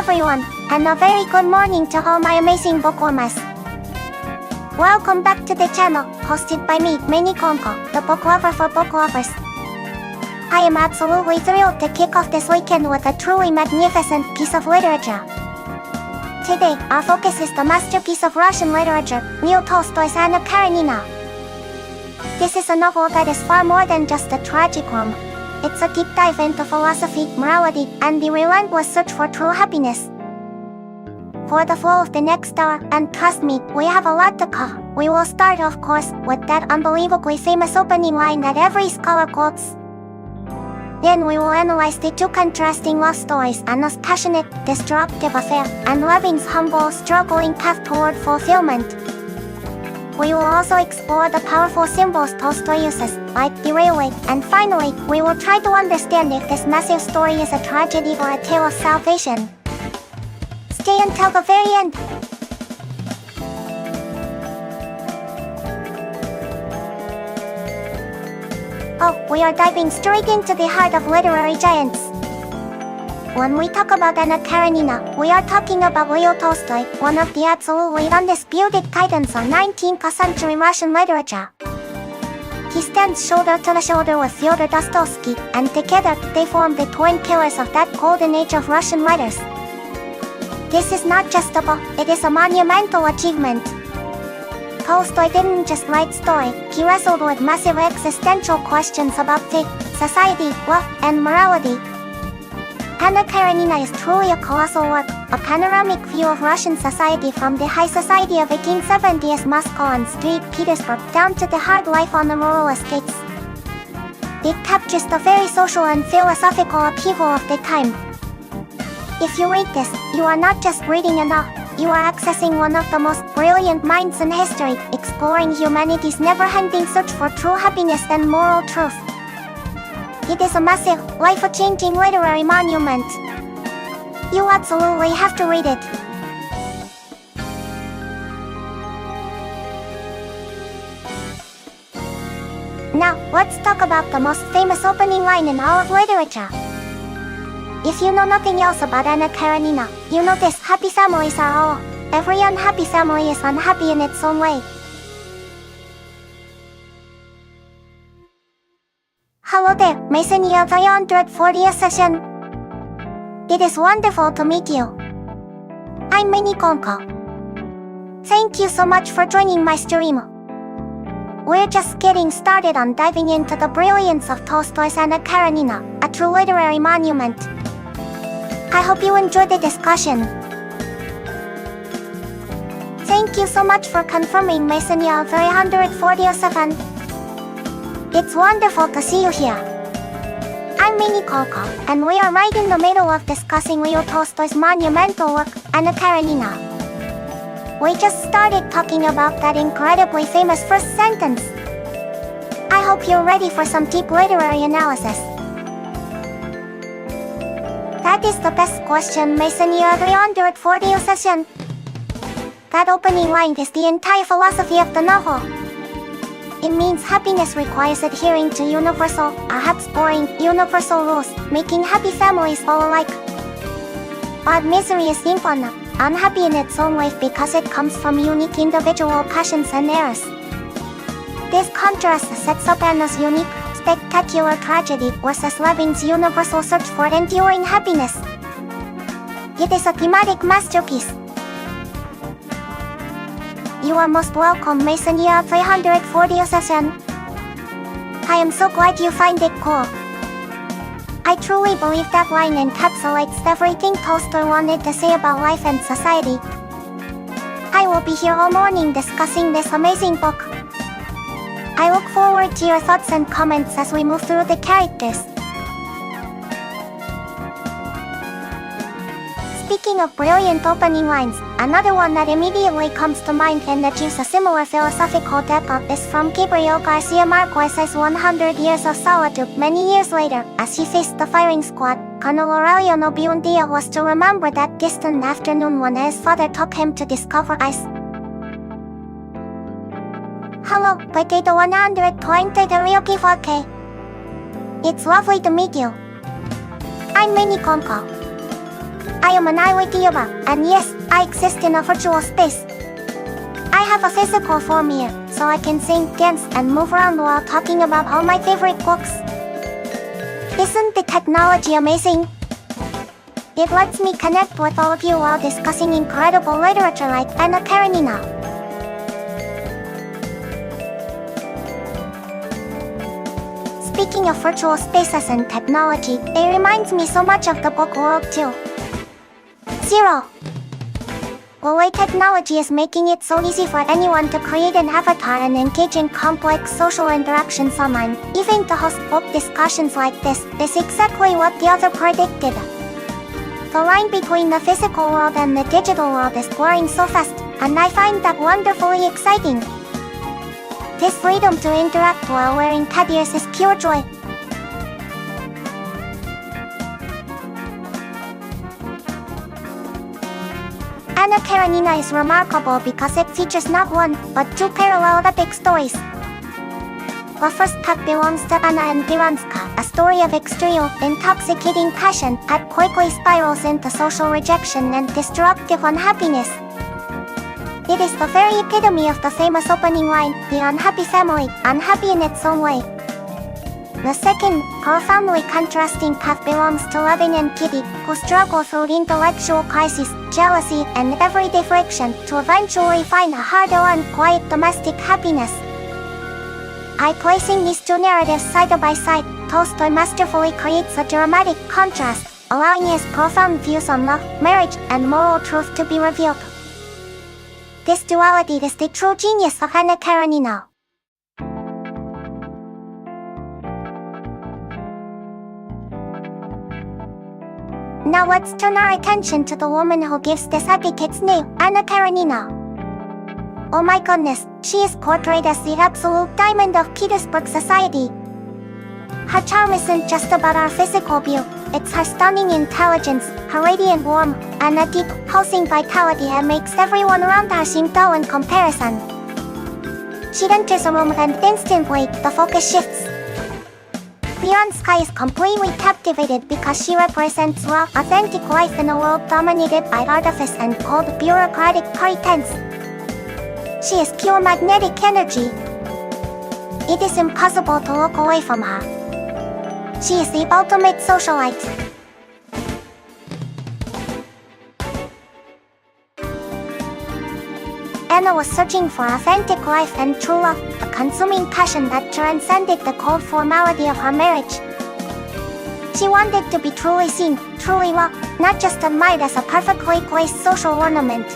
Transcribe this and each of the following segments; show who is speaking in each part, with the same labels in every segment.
Speaker 1: everyone, and a very good morning to all my amazing bookwormers. Welcome back to the channel, hosted by me, Mini-Koneko, the book lover for book lovers. I am absolutely thrilled to kick off this weekend with a truly magnificent piece of literature. Today, our focus is the masterpiece of Russian literature, Leo Tolstoy's Anna Karenina. This is a novel that is far more than just a tragicom. It's a deep dive into philosophy, morality, and the relentless search for true happiness. For the flow of the next hour, and trust me, we have a lot to cover, we will start of course, with that unbelievably famous opening line that every scholar quotes. Then we will analyze the two contrasting love stories, Anna's passionate, destructive affair, and Levin's humble, struggling path toward fulfillment. We will also explore the powerful symbols Tolstoy uses, like the railway, and finally, we will try to understand if this massive story is a tragedy or a tale of salvation. Stay until the very end. Oh, we are diving straight into the heart of literary giants. When we talk about Anna Karenina, we are talking about Leo Tolstoy, one of the absolutely undisputed titans of 19th century Russian literature. He stands shoulder to shoulder with Fyodor Dostoevsky, and together, they form the twin pillars of that golden age of Russian writers. This is not just a book, it is a monumental achievement. Tolstoy didn't just write story, he wrestled with massive existential questions about faith, society, love, and morality. Anna Karenina is truly a colossal work, a panoramic view of Russian society from the high society of 1870s Moscow and St. Petersburg down to the hard life on the rural estates. It captures the very social and philosophical upheaval of the time. If you read this, you are not just reading a novel, you are accessing one of the most brilliant minds in history, exploring humanity's never-ending search for true happiness and moral truth. It is a massive, life-changing literary monument. You absolutely have to read it. Now, let's talk about the most famous opening line in all of literature. If you know nothing else about Anna Karenina, you know this: happy families are all. Every unhappy family is unhappy in its own way. Hello there, Mason of 140th session. It is wonderful to meet you. I'm Mini-Koneko. Thank you so much for joining my stream. We're just getting started on diving into the brilliance of Tolstoy's Anna Karenina, a true literary monument. I hope you enjoyed the discussion. Thank you so much for confirming, Mason of 347. It's wonderful to see you here. I'm Mini-Koneko, and we are right in the middle of discussing Leo Tolstoy's monumental work, Anna Karenina. We just started talking about that incredibly famous first sentence. I hope you're ready for some deep literary analysis. That is the best question, Mason year 340 session. That opening line is the entire philosophy of the novel. It means happiness requires adhering to universal, perhaps boring, universal rules, making happy families all alike. But misery is infinite, unhappy in its own way because it comes from unique individual passions and errors. This contrast sets up Anna's unique, spectacular tragedy versus Levin's universal search for enduring happiness. It is a thematic masterpiece. You are most welcome, Mason year 340 session. I am so glad you find it cool. I truly believe that line encapsulates everything Tolstoy wanted to say about life and society. I will be here all morning discussing this amazing book. I look forward to your thoughts and comments as we move through the characters. Speaking of brilliant opening lines, another one that immediately comes to mind and achieves a similar philosophical depth is from Gabriel Garcia Marquez's 100 Years of Solitude. Many years later, as he faced the firing squad, Colonel Aureliano Buendia was to remember that distant afternoon when his father took him to discover ice. Hello, Potato 120 Ryuki 4K. It's lovely to meet you. I'm Mini-Koneko. I am an AI Vtuber, and yes, I exist in a virtual space. I have a physical form here, so I can sing, dance, and move around while talking about all my favorite books. Isn't the technology amazing? It lets me connect with all of you while discussing incredible literature like Anna Karenina. Speaking of virtual spaces and technology, it reminds me so much of the book world too. 0. The way technology is making it so easy for anyone to create an avatar and engage in complex social interactions online, even to host book discussions like this, is exactly what the author predicted. The line between the physical world and the digital world is blurring so fast, and I find that wonderfully exciting. This freedom to interact while wearing cat ears is pure joy. Anna Karenina is remarkable because it features not one, but two parallel epic stories. The first part belongs to Anna and Vronsky, a story of extreme, intoxicating passion that quickly spirals into social rejection and destructive unhappiness. It is the very epitome of the famous opening line, "The unhappy family, unhappy in its own way." The second, profoundly contrasting path belongs to Levin and Kitty, who struggle through intellectual crises, jealousy, and everyday friction to eventually find a hard-earned, quiet domestic happiness. By placing these two narratives side by side, Tolstoy masterfully creates a dramatic contrast, allowing his profound views on love, marriage, and moral truth to be revealed. This duality is the true genius of Anna Karenina. Now let's turn our attention to the woman who gives this epic its name, Anna Karenina. Oh my goodness, she is portrayed as the absolute diamond of Petersburg society. Her charm isn't just about her physical beauty, it's her stunning intelligence, her radiant warmth, and a deep, pulsing vitality that makes everyone around her seem dull in comparison. She enters a room and instantly, the focus shifts. Vronsky is completely captivated because she represents raw, authentic life in a world dominated by artifice and cold, bureaucratic pretense. She is pure magnetic energy. It is impossible to look away from her. She is the ultimate socialite. Anna was searching for authentic life and true love, a consuming passion that transcended the cold formality of her marriage. She wanted to be truly seen, truly loved, not just admired as a perfectly placed social ornament.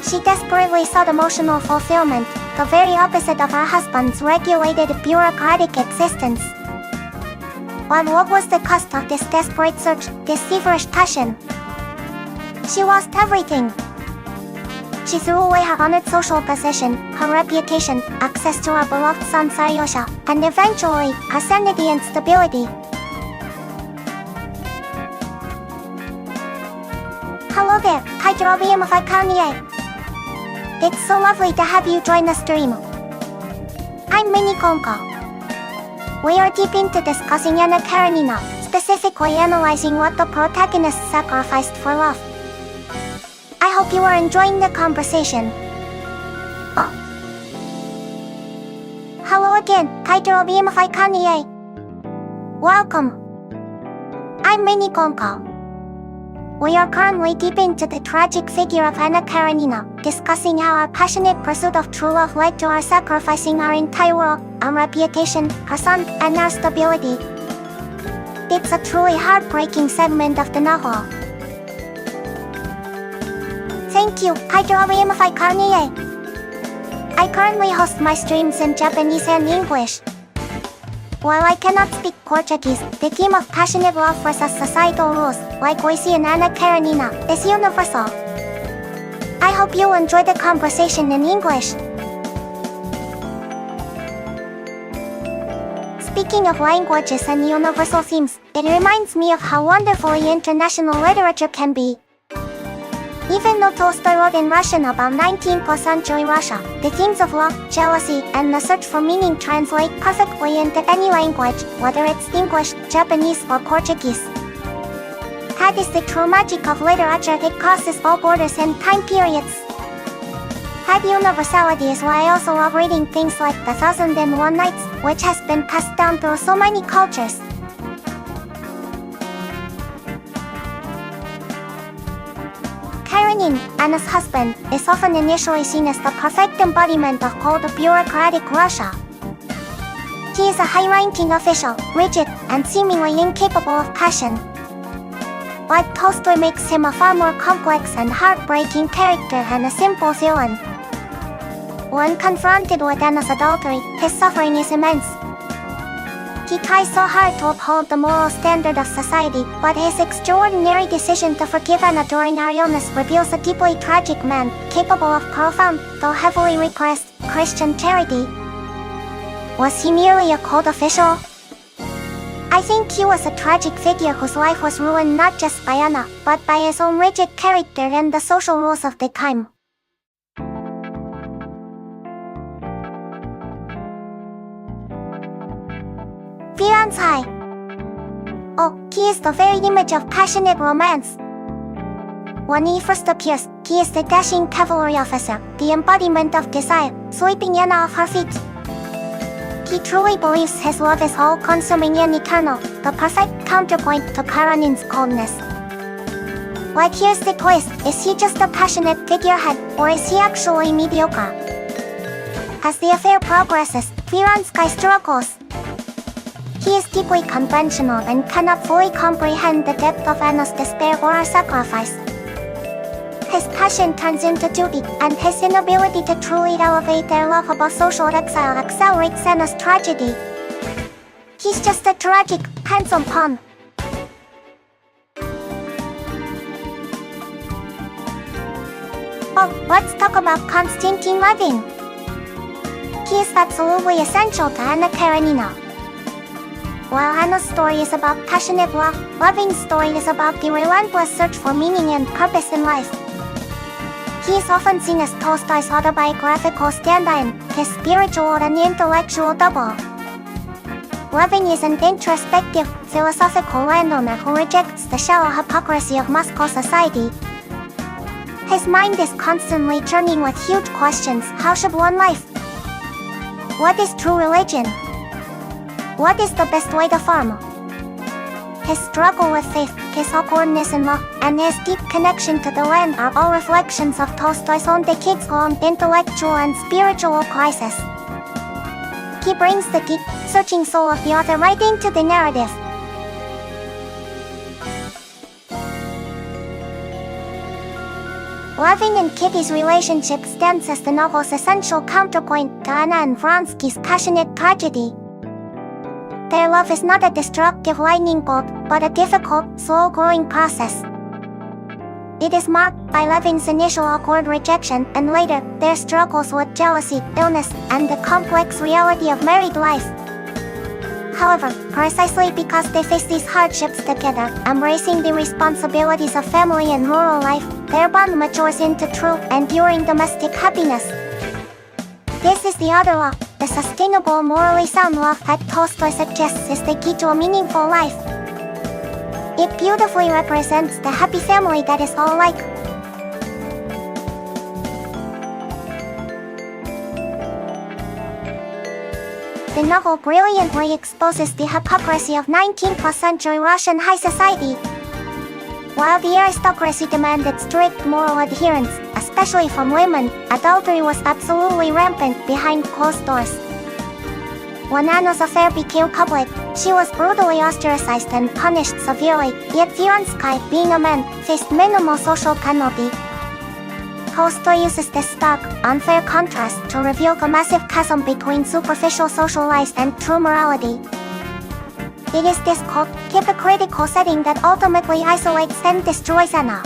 Speaker 1: She desperately sought emotional fulfillment, the very opposite of her husband's regulated bureaucratic existence. But what was the cost of this desperate search, this feverish passion? She lost everything. She threw away her honored social position, her reputation, access to her beloved son Saryosha, and eventually, her sanity and stability. Hello there, it's so lovely to have you join the stream. I'm Mini-Koneko. We are deep into discussing Anna Karenina, specifically analyzing what the protagonist sacrificed for love. I hope you are enjoying the conversation. Hello again, welcome. I'm Mini-Koneko. We are currently deep into the tragic figure of Anna Karenina, discussing how our passionate pursuit of true love led to her sacrificing our entire world, our reputation, her son, and our stability. It's a truly heartbreaking segment of the novel. Thank you, I currently host my streams in Japanese and English. While I cannot speak Portuguese, the theme of passionate love versus societal rules, like we see in Anna Karenina, is universal. I hope you enjoy the conversation in English. Speaking of languages and universal themes, it reminds me of how wonderfully international literature can be. Even though Tolstoy wrote in Russian about 19th century Russia, the themes of love, jealousy, and the search for meaning translate perfectly into any language, whether it's English, Japanese, or Portuguese. That is the true magic of literature. It crosses all borders and time periods. That universality is why I also love reading things like The 1001 Nights, which has been passed down through so many cultures. Karenin, Anna's husband, is often initially seen as the perfect embodiment of cold bureaucratic Russia. He is a high-ranking official, rigid, and seemingly incapable of passion. But Tolstoy makes him a far more complex and heartbreaking character than a simple villain. When confronted with Anna's adultery, his suffering is immense. He tries so hard to uphold the moral standard of society, but his extraordinary decision to forgive Anna during her illness reveals a deeply tragic man, capable of profound, though heavily repressed, Christian charity. Was he merely a cold official? I think he was a tragic figure whose life was ruined not just by Anna, but by his own rigid character and the social rules of the time. Vronsky. Oh, he is the very image of passionate romance. When he first appears, he is the dashing cavalry officer, the embodiment of desire, sweeping Anna off her feet. He truly believes his love is all-consuming and eternal, the perfect counterpoint to Karenin's coldness. But here's the twist, is he just a passionate figurehead, or is he actually mediocre? As the affair progresses, Vronsky struggles. He is deeply conventional and cannot fully comprehend the depth of Anna's despair or her sacrifice. His passion turns into duty, and his inability to truly elevate their love above social exile accelerates Anna's tragedy. He's just a tragic, handsome pawn. Oh, let's talk about Konstantin Levin. He is absolutely essential to Anna Karenina. While Anna's story is about passionate love, Levin's story is about the relentless search for meaning and purpose in life. He is often seen as Tolstoy's autobiographical stand-in, his spiritual and intellectual double. Levin is an introspective, philosophical landowner who rejects the shallow hypocrisy of Moscow society. His mind is constantly churning with huge questions. How should one live? What is true religion? What is the best way to farm? His struggle with faith, his awkwardness in love, and his deep connection to the land are all reflections of Tolstoy's own decades-long intellectual and spiritual crisis. He brings the deep, searching soul of the author right into the narrative. Levin and Kitty's relationship stands as the novel's essential counterpoint to Anna and Vronsky's passionate tragedy. Their love is not a destructive lightning bolt, but a difficult, slow-growing process. It is marked by Levin's initial awkward rejection and later, their struggles with jealousy, illness, and the complex reality of married life. However, precisely because they face these hardships together, embracing the responsibilities of family and rural life, their bond matures into true, enduring domestic happiness. This is the other law, the sustainable, morally sound love that Tolstoy suggests is the key to a meaningful life. It beautifully represents the happy family that is all alike. The novel brilliantly exposes the hypocrisy of 19th century Russian high society. While the aristocracy demanded strict moral adherence, especially from women, adultery was absolutely rampant behind closed doors. When Anna's affair became public, she was brutally ostracized and punished severely, yet Vronsky, being a man, faced minimal social penalty. Tolstoy uses this stark, unfair contrast to reveal the massive chasm between superficial social life and true morality. It is this cold, hypocritical setting that ultimately isolates and destroys Anna.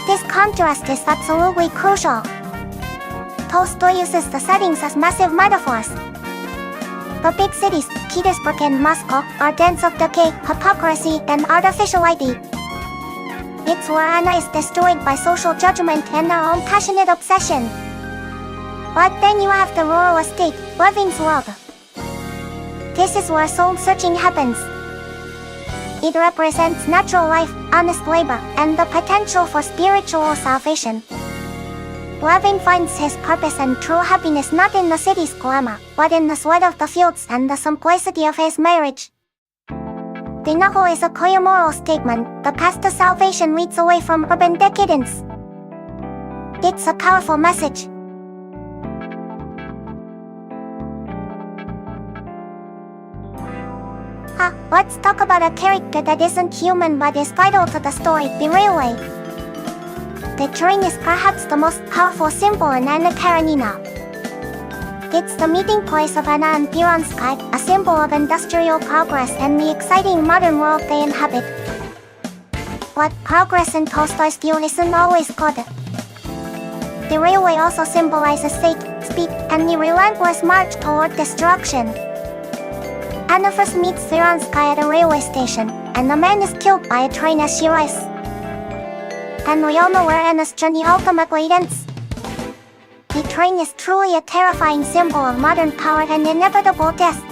Speaker 1: This contrast is absolutely crucial. Tolstoy uses the settings as massive metaphors. The big cities, Petersburg and Moscow, are dens of decay, hypocrisy, and artificiality. It's where Anna is destroyed by social judgment and her own passionate obsession. But then you have the rural estate, Levin's world. This is where soul-searching happens. It represents natural life, honest labor, and the potential for spiritual salvation. Levin finds his purpose and true happiness not in the city's glamour, but in the sweat of the fields and the simplicity of his marriage. The novel is a clear moral statement. The path to salvation leads away from urban decadence. It's a powerful message. Let's talk about a character that isn't human but is vital to the story, the railway. The train is perhaps the most powerful symbol in Anna Karenina. It's the meeting place of Anna and Vronsky, a symbol of industrial progress and the exciting modern world they inhabit. But progress in Tolstoy's view isn't always good. The railway also symbolizes fate, speed, and the relentless march toward destruction. Anna first meets Vronsky at a railway station, and the man is killed by a train as she arrives. And we all know where Anna's journey ultimately ends. The train is truly a terrifying symbol of modern power and inevitable death.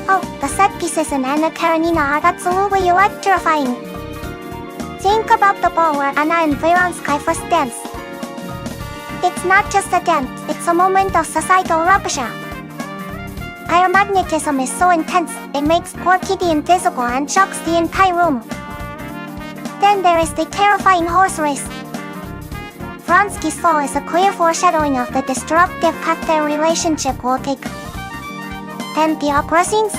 Speaker 1: Oh, the set pieces in Anna Karenina are absolutely electrifying. Think about the ball where Anna and Vronsky first dance. It's not just a dance, it's a moment of societal rupture. Air magnetism is so intense, it makes poor Kitty invisible and shocks the entire room. Then there is the terrifying horse race. Vronsky's fall is a clear foreshadowing of the destructive path their relationship will take. And the opera scenes?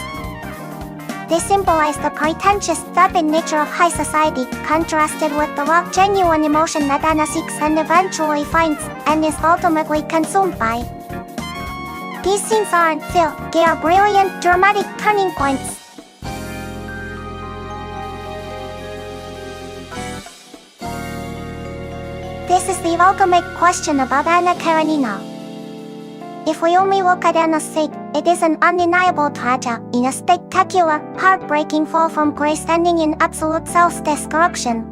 Speaker 1: They symbolize the pretentious, vapid nature of high society, contrasted with the raw, genuine emotion that Anna seeks and eventually finds, and is ultimately consumed by. These scenes aren't filler, they are brilliant, dramatic turning points. This is the ultimate question about Anna Karenina. If we only look at Anna's fate, it is an undeniable tragedy, in a spectacular, heartbreaking fall from grace ending in absolute self-destruction.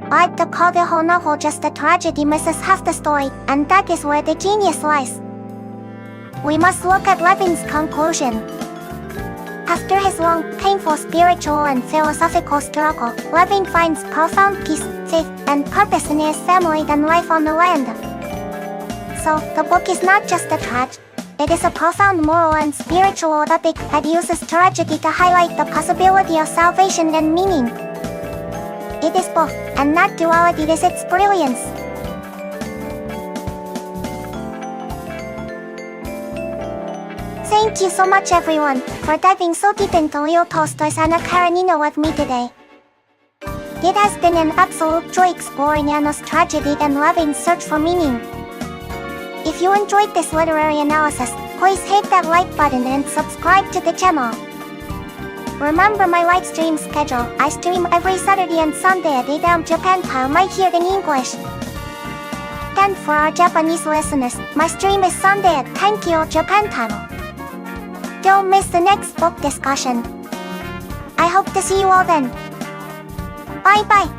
Speaker 1: But to call the whole novel just a tragedy misses half the story, and that is where the genius lies. We must look at Levin's conclusion. After his long, painful spiritual and philosophical struggle, Levin finds profound peace, faith, and purpose in his family and life on the land. So, the book is not just a tragedy. It is a profound moral and spiritual epic that uses tragedy to highlight the possibility of salvation and meaning. It is both, and that duality is its brilliance. Thank you so much everyone, for diving so deep into Leo Tolstoy's Anna Karenina with me today. It has been an absolute joy exploring Anna's tragedy and Levin's search for meaning. If you enjoyed this literary analysis, please hit that like button and subscribe to the channel. Remember my live stream schedule. I stream every Saturday and Sunday at 8 AM Japan time right here in English. And for our Japanese listeners, my stream is Sunday at 10 KO Japan time. Don't miss the next book discussion. I hope to see you all then. Bye bye.